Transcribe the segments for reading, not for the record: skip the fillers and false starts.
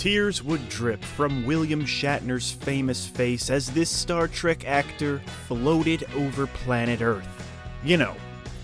Tears would drip from William Shatner's famous face as this Star Trek actor floated over planet Earth. You know,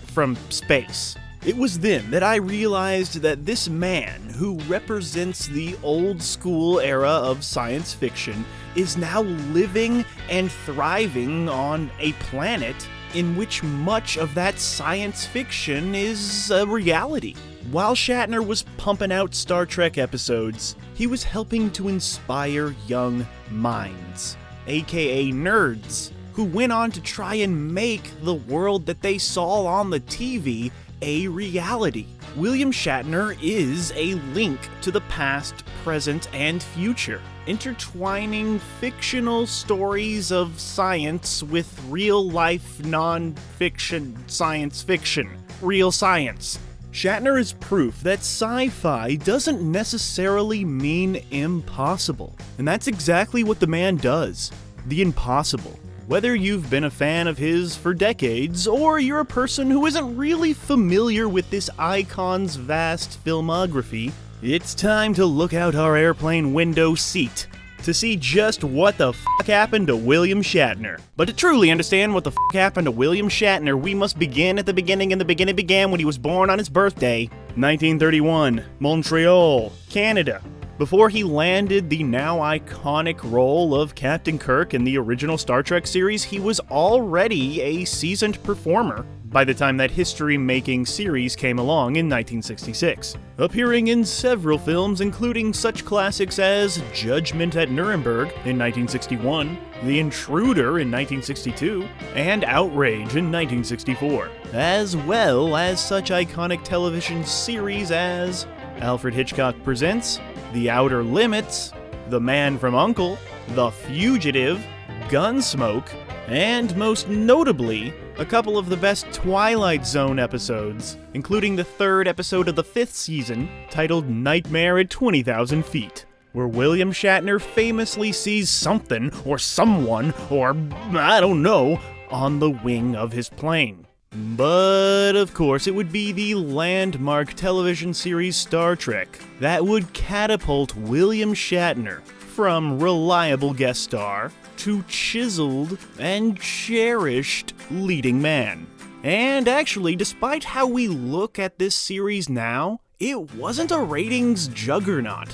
from space. It was then that I realized that this man, who represents the old school era of science fiction, is now living and thriving on a planet in which much of that science fiction is a reality. While Shatner was pumping out Star Trek episodes, he was helping to inspire young minds, aka nerds, who went on to try and make the world that they saw on the TV a reality. William Shatner is a link to the past, present, and future, intertwining fictional stories of science with real-life, non-fiction science fiction. Real science. Shatner is proof that sci-fi doesn't necessarily mean impossible. And that's exactly what the man does. The impossible. Whether you've been a fan of his for decades, or you're a person who isn't really familiar with this icon's vast filmography, it's time to look out our airplane window seat to see just what the f*** happened to William Shatner. But to truly understand what the f*** happened to William Shatner, we must begin at the beginning, and the beginning began when he was born on his birthday, 1931, Montreal, Canada. Before he landed the now iconic role of Captain Kirk in the original Star Trek series, he was already a seasoned performer by the time that history-making series came along in 1966, appearing in several films including such classics as Judgment at Nuremberg in 1961, The Intruder in 1962, and Outrage in 1964, as well as such iconic television series as Alfred Hitchcock Presents, The Outer Limits, The Man from U.N.C.L.E., The Fugitive, Gunsmoke, and most notably, a couple of the best Twilight Zone episodes, including the third episode of the 5th season, titled Nightmare at 20,000 Feet, where William Shatner famously sees something, or someone, or I don't know, on the wing of his plane. But, of course, it would be the landmark television series Star Trek that would catapult William Shatner from reliable guest star to chiseled and cherished leading man. And actually, despite how we look at this series now, it wasn't a ratings juggernaut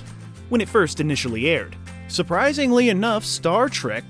when it first initially aired. Surprisingly enough, Star Trek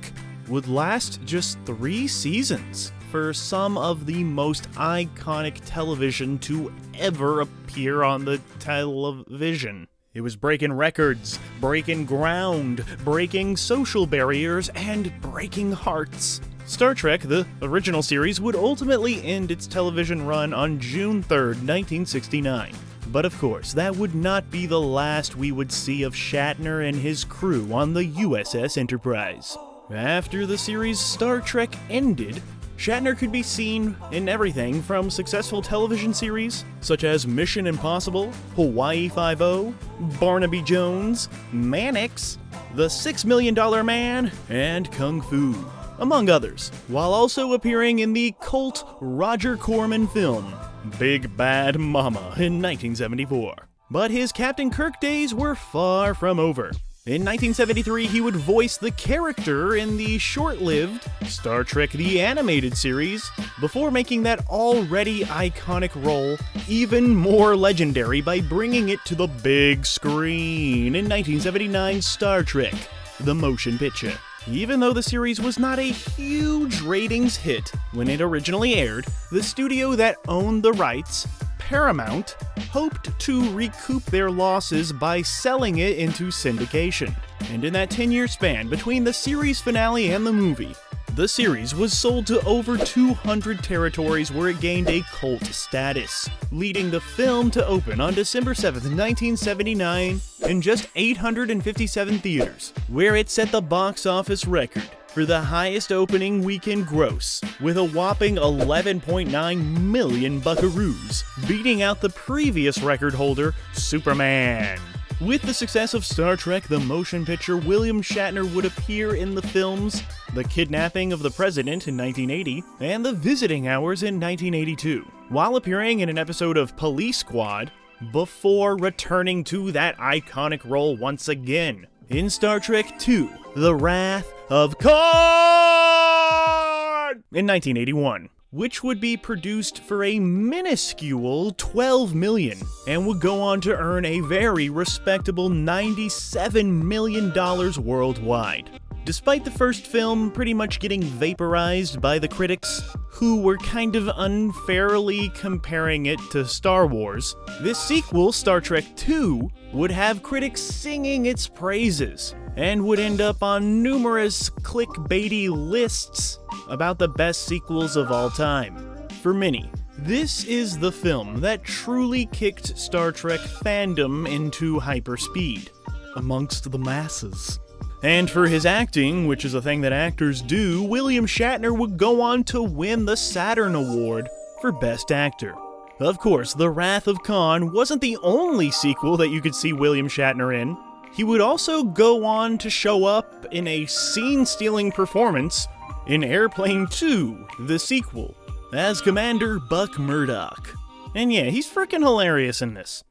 would last just 3 seasons for some of the most iconic television to ever appear on the television. It was breaking records, breaking ground, breaking social barriers, and breaking hearts. Star Trek, the original series, would ultimately end its television run on June 3rd, 1969. But of course, that would not be the last we would see of Shatner and his crew on the USS Enterprise. After the series Star Trek ended, Shatner could be seen in everything from successful television series such as Mission Impossible, Hawaii Five-0, Barnaby Jones, Mannix, The $6 Million Man, and Kung Fu, among others, while also appearing in the cult Roger Corman film, Big Bad Mama in 1974. But his Captain Kirk days were far from over. In 1973, he would voice the character in the short-lived Star Trek The Animated Series, before making that already iconic role even more legendary by bringing it to the big screen in 1979's Star Trek, The Motion Picture. Even though the series was not a huge ratings hit when it originally aired, the studio that owned the rights, Paramount, hoped to recoup their losses by selling it into syndication. And in that 10-year span between the series finale and the movie, the series was sold to over 200 territories where it gained a cult status, leading the film to open on December 7th, 1979 in just 857 theaters, where it set the box office record for the highest opening weekend gross, with a whopping 11.9 million buckaroos, beating out the previous record holder, Superman. With the success of Star Trek the Motion Picture, William Shatner would appear in the films The Kidnapping of the President in 1980 and The Visiting Hours in 1982, while appearing in an episode of Police Squad, before returning to that iconic role once again in Star Trek II: The Wrath of Khan in 1981, which would be produced for a minuscule $12 million and would go on to earn a very respectable $97 million worldwide. Despite the first film pretty much getting vaporized by the critics, who were kind of unfairly comparing it to Star Wars, this sequel, Star Trek II, would have critics singing its praises, and would end up on numerous clickbaity lists about the best sequels of all time. For many, this is the film that truly kicked Star Trek fandom into hyperspeed amongst the masses. And for his acting, which is a thing that actors do, William Shatner would go on to win the Saturn Award for Best Actor. Of course, The Wrath of Khan wasn't the only sequel that you could see William Shatner in. He would also go on to show up in a scene-stealing performance in Airplane 2, the sequel, as Commander Buck Murdoch. And yeah, he's freaking hilarious in this.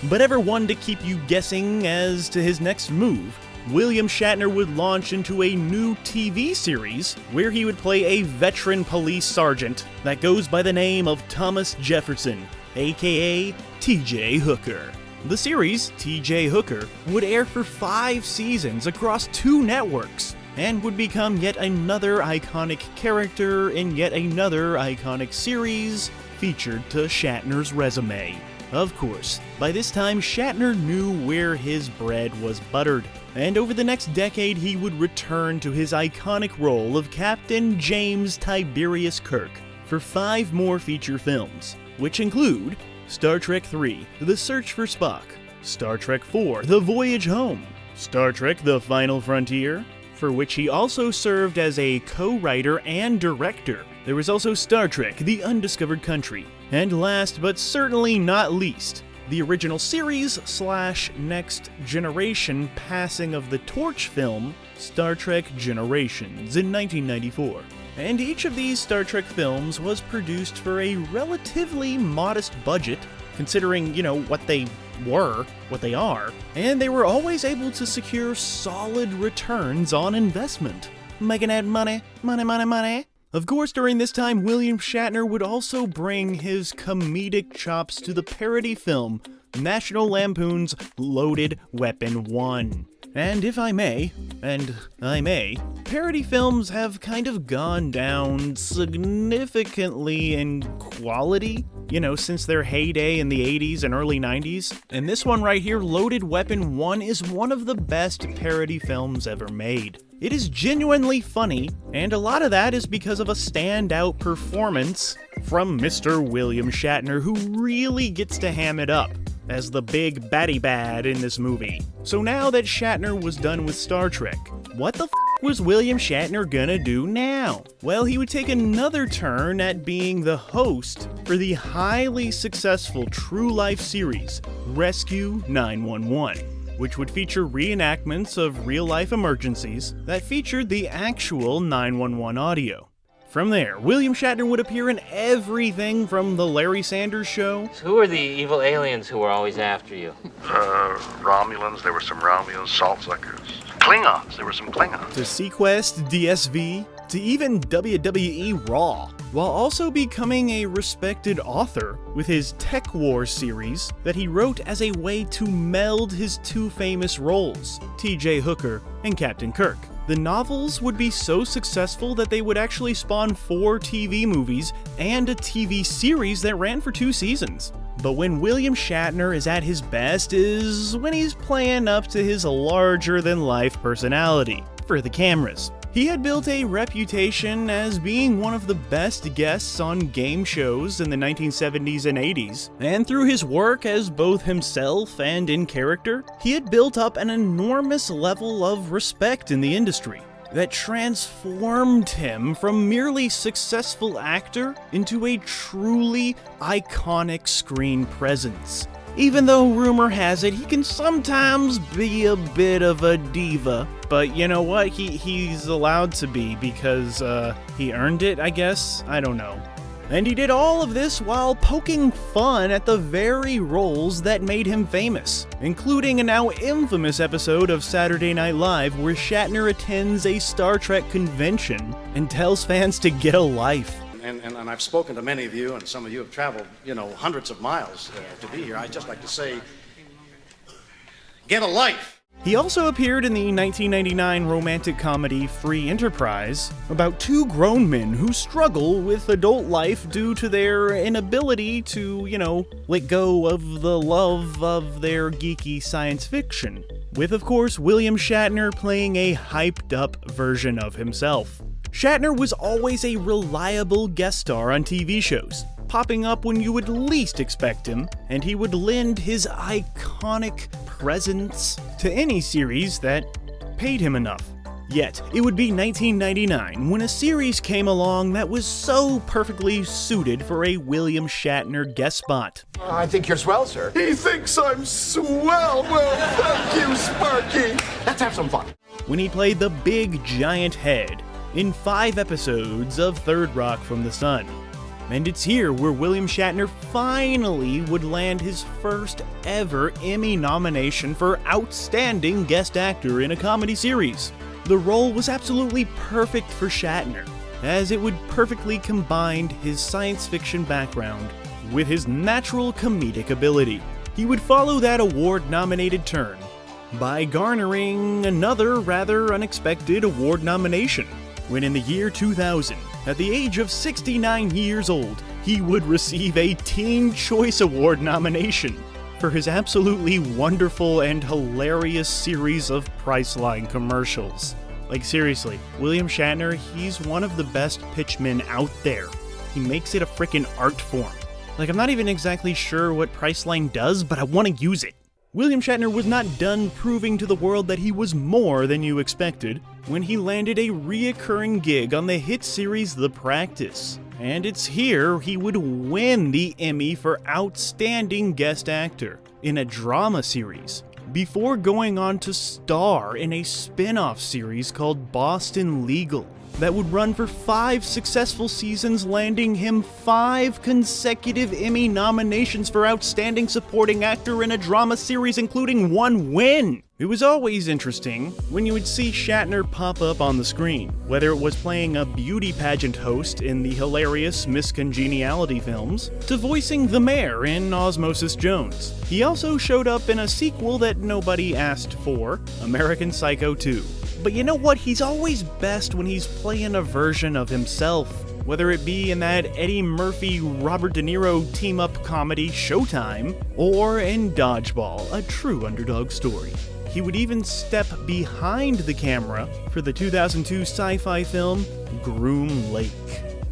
But ever one to keep you guessing as to his next move, William Shatner would launch into a new TV series where he would play a veteran police sergeant that goes by the name of Thomas Jefferson, aka T.J. Hooker. The series, T.J. Hooker, would air for 5 seasons across 2 networks, and would become yet another iconic character in yet another iconic series featured to Shatner's resume. Of course, by this time Shatner knew where his bread was buttered, and over the next decade he would return to his iconic role of Captain James Tiberius Kirk for 5 more feature films, which include Star Trek III: The Search for Spock, Star Trek IV: The Voyage Home, Star Trek: The Final Frontier, for which he also served as a co-writer and director. There was also Star Trek: The Undiscovered Country, and last but certainly not least, the original series / Next Generation Passing of the Torch film, Star Trek Generations in 1994. And each of these Star Trek films was produced for a relatively modest budget, considering, what they are, and they were always able to secure solid returns on investment. Making that money. Of course, during this time, William Shatner would also bring his comedic chops to the parody film National Lampoon's Loaded Weapon 1. And if I may, parody films have kind of gone down significantly in quality, since their heyday in the 80s and early 90s. And this one right here, Loaded Weapon 1, is one of the best parody films ever made. It is genuinely funny, and a lot of that is because of a standout performance from Mr. William Shatner, who really gets to ham it up as the big baddie bad in this movie. So now that Shatner was done with Star Trek, what the was William Shatner gonna do now? Well, he would take another turn at being the host for the highly successful true life series, Rescue 911, which would feature reenactments of real-life emergencies that featured the actual 911 audio. From there, William Shatner would appear in everything from The Larry Sanders Show. Who are the evil aliens who were always after you? Romulans, there were some Romulans, saltsuckers. Klingons, there were some Klingons. To Sequest, DSV, to even WWE Raw, while also becoming a respected author with his Tech Wars series that he wrote as a way to meld his 2 famous roles, T.J. Hooker and Captain Kirk. The novels would be so successful that they would actually spawn 4 TV movies and a TV series that ran for 2 seasons. But when William Shatner is at his best is when he's playing up to his larger-than-life personality for the cameras. He had built a reputation as being one of the best guests on game shows in the 1970s and 80s, and through his work as both himself and in character, he had built up an enormous level of respect in the industry that transformed him from merely successful actor into a truly iconic screen presence. Even though rumor has it he can sometimes be a bit of a diva. But you know what? He's allowed to be because he earned it, I guess? I don't know. And he did all of this while poking fun at the very roles that made him famous, including a now infamous episode of Saturday Night Live where Shatner attends a Star Trek convention and tells fans to get a life. And I've spoken to many of you, and some of you have traveled, hundreds of miles to be here. I'd just like to say, get a life! He also appeared in the 1999 romantic comedy Free Enterprise about two grown men who struggle with adult life due to their inability to, let go of the love of their geeky science fiction, with, of course, William Shatner playing a hyped-up version of himself. Shatner was always a reliable guest star on TV shows, popping up when you would least expect him, and he would lend his iconic presence to any series that paid him enough. Yet, it would be 1999 when a series came along that was so perfectly suited for a William Shatner guest spot. I think you're swell, sir. He thinks I'm swell. Well, thank you, Sparky. Let's have some fun. When he played the big giant head in 5 episodes of Third Rock from the Sun. And it's here where William Shatner finally would land his first ever Emmy nomination for Outstanding Guest Actor in a Comedy Series. The role was absolutely perfect for Shatner, as it would perfectly combine his science fiction background with his natural comedic ability. He would follow that award-nominated turn by garnering another rather unexpected award nomination, when in the year 2000, at the age of 69 years old, he would receive a Teen Choice Award nomination for his absolutely wonderful and hilarious series of Priceline commercials. Like, seriously, William Shatner, he's one of the best pitchmen out there. He makes it a frickin' art form. Like, I'm not even exactly sure what Priceline does, but I want to use it. William Shatner was not done proving to the world that he was more than you expected when he landed a reoccurring gig on the hit series The Practice. And it's here he would win the Emmy for Outstanding Guest Actor in a drama series, before going on to star in a spin-off series called Boston Legal that would run for 5 successful seasons, landing him 5 consecutive Emmy nominations for Outstanding Supporting Actor in a drama series, including 1 win. It was always interesting when you would see Shatner pop up on the screen, whether it was playing a beauty pageant host in the hilarious Miss Congeniality films, to voicing the mayor in Osmosis Jones. He also showed up in a sequel that nobody asked for, American Psycho 2. But you know what? He's always best when he's playing a version of himself, whether it be in that Eddie Murphy, Robert De Niro team-up comedy Showtime, or in Dodgeball, a true underdog story. He would even step behind the camera for the 2002 sci-fi film Groom Lake.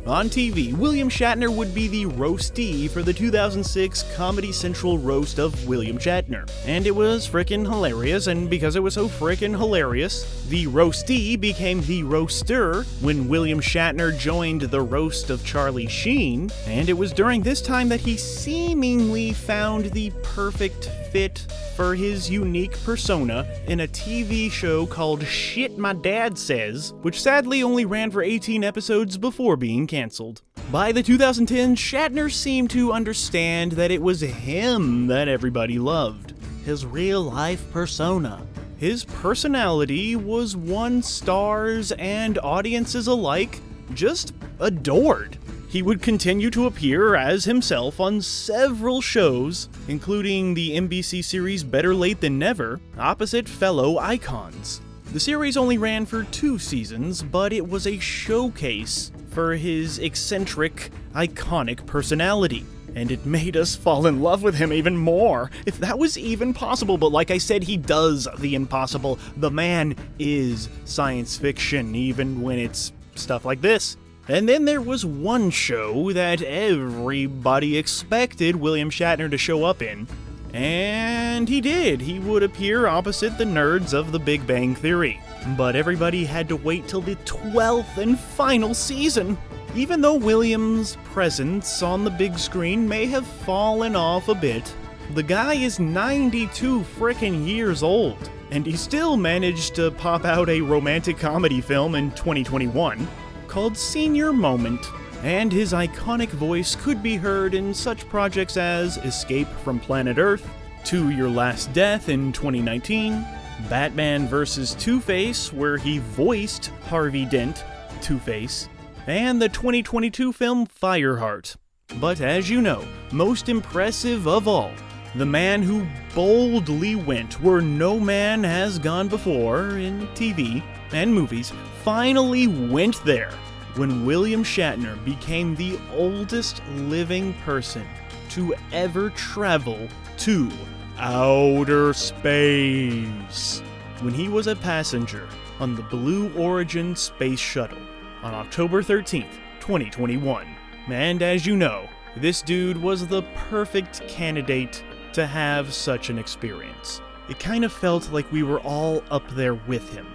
On TV, William Shatner would be the roastee for the 2006 Comedy Central roast of William Shatner. And it was frickin' hilarious, and because it was so frickin' hilarious, the roastee became the roaster when William Shatner joined the roast of Charlie Sheen, and it was during this time that he seemingly found the perfect fit for his unique persona in a TV show called Shit My Dad Says, which sadly only ran for 18 episodes before being canceled. By the 2010s, Shatner seemed to understand that it was him that everybody loved, his real-life persona. His personality was one stars and audiences alike just adored. He would continue to appear as himself on several shows, including the NBC series Better Late Than Never, opposite fellow icons. The series only ran for 2 seasons, but it was a showcase for his eccentric, iconic personality. And it made us fall in love with him even more, if that was even possible. But like I said, he does the impossible. The man is science fiction, even when it's stuff like this. And then there was one show that everybody expected William Shatner to show up in. And he did. He would appear opposite the nerds of The Big Bang Theory. But everybody had to wait till the 12th and final season. Even though William's presence on the big screen may have fallen off a bit, the guy is 92 frickin' years old, and he still managed to pop out a romantic comedy film in 2021 called Senior Moment and his iconic voice could be heard in such projects as Escape from Planet Earth, To Your Last Death in 2019, Batman vs. Two-Face, where he voiced Harvey Dent, Two-Face, and the 2022 film Fireheart. But as you know, most impressive of all, the man who boldly went where no man has gone before in TV and movies finally went there when William Shatner became the oldest living person to ever travel to outer space. When he was a passenger on the Blue Origin space shuttle on October 13th, 2021. And as you know, this dude was the perfect candidate to have such an experience. It kind of felt like we were all up there with him.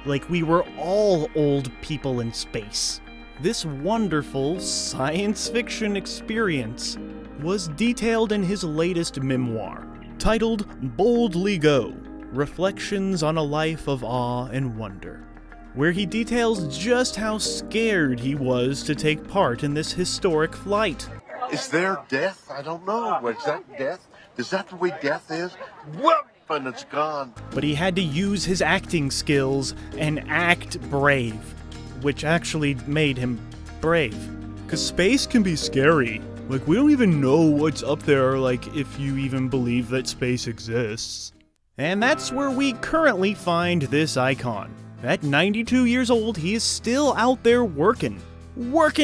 Like we were all old people in space. This wonderful science fiction experience was detailed in his latest memoir, titled Boldly Go: Reflections on a Life of Awe and Wonder, where he details just how scared he was to take part in this historic flight. Is there death? I don't know. Is that death? Is that the way death is? Whoop! And it's gone. But he had to use his acting skills and act brave, which actually made him brave. Because space can be scary. Like, we don't even know what's up there, like, if you even believe that space exists. And that's where we currently find this icon. At 92 years old, he is still out there working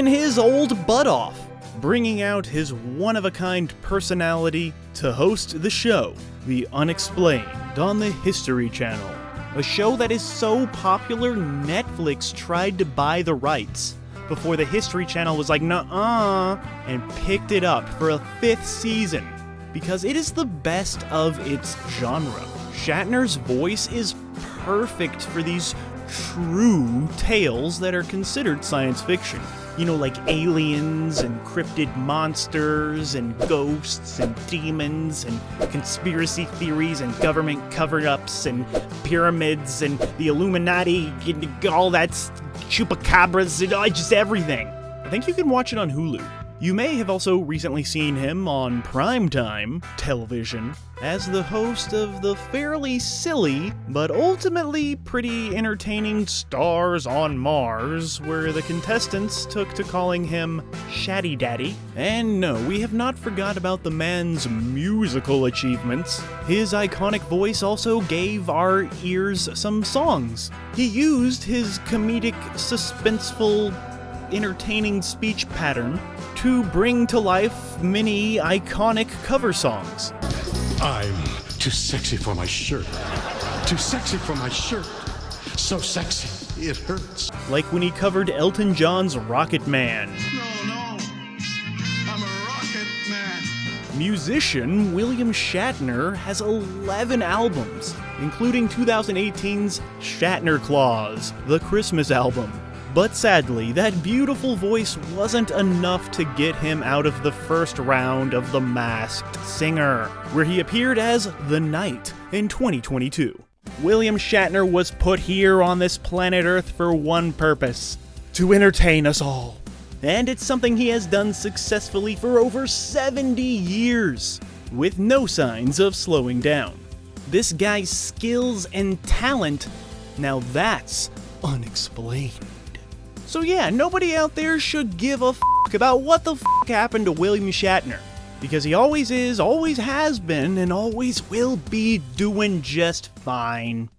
his old butt off, bringing out his one-of-a-kind personality to host the show, The Unexplained, on the History Channel. A show that is so popular, Netflix tried to buy the rights before the History Channel was like, nuh-uh, and picked it up for a 5th season, because it is the best of its genre. Shatner's voice is perfect for these true tales that are considered science fiction. You know, like aliens and cryptid monsters and ghosts and demons and conspiracy theories and government cover-ups and pyramids and the Illuminati and all that chupacabras and just everything. I think you can watch it on Hulu. You may have also recently seen him on primetime television as the host of the fairly silly, but ultimately pretty entertaining Stars on Mars, where the contestants took to calling him Shatty Daddy. And no, we have not forgot about the man's musical achievements. His iconic voice also gave our ears some songs. He used his comedic, suspenseful, entertaining speech pattern to bring to life many iconic cover songs. I'm too sexy for my shirt. Too sexy for my shirt. So sexy, it hurts. Like when he covered Elton John's Rocket Man. No, I'm a rocket man. Musician William Shatner has 11 albums, including 2018's Shatner Claus, the Christmas album. But sadly, that beautiful voice wasn't enough to get him out of the first round of The Masked Singer, where he appeared as The Knight in 2022. William Shatner was put here on this planet Earth for one purpose: to entertain us all. And it's something he has done successfully for over 70 years, with no signs of slowing down. This guy's skills and talent, now that's unexplained. So yeah, nobody out there should give a fuck about what the fuck happened to William Shatner, because he always is, always has been, and always will be doing just fine.